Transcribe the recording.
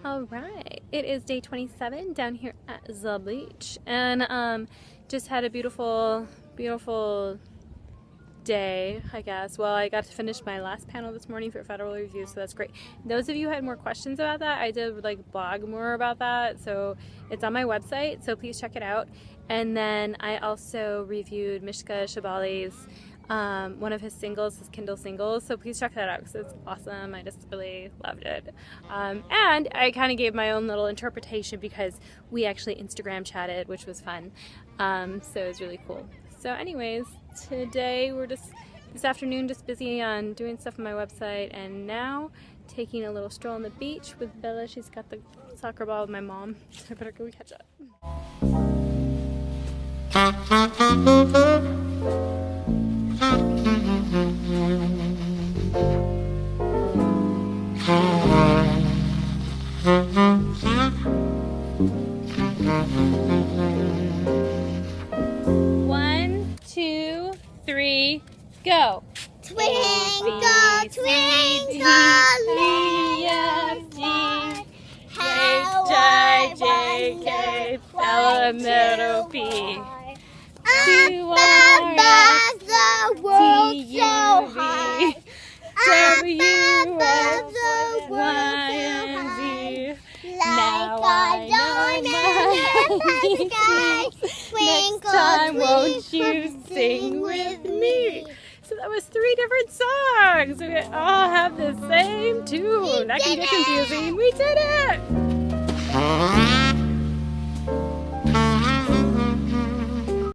All right, it is day 27 down here at the beach, and just had a beautiful day, I guess. Well, I got to finish my last panel this morning for federal review, so that's great. Those of you who had more questions about that, I did blog more about that, so it's on my website, so please check it out. And then I also reviewed Mishka Shabali's one of his singles, his Kindle singles, so please check that out because it's awesome. I just really loved it. And I kind of gave my own little interpretation because we actually Instagram chatted, which was fun. So it was really cool. So anyways, today this afternoon, just busy on doing stuff on my website, and now taking a little stroll on the beach with Bella. She's got the soccer ball with my mom, so I better go catch up. One, two, three, go! Twinkle, twinkle, little H-I-J-K, L-M-N-O-P. above the world so high, above the world so high, like a diamond in the sky. Next time, won't Twinkle, you sing with me? So that was 3 different songs. We all have the same tune. That can get confusing. We did it!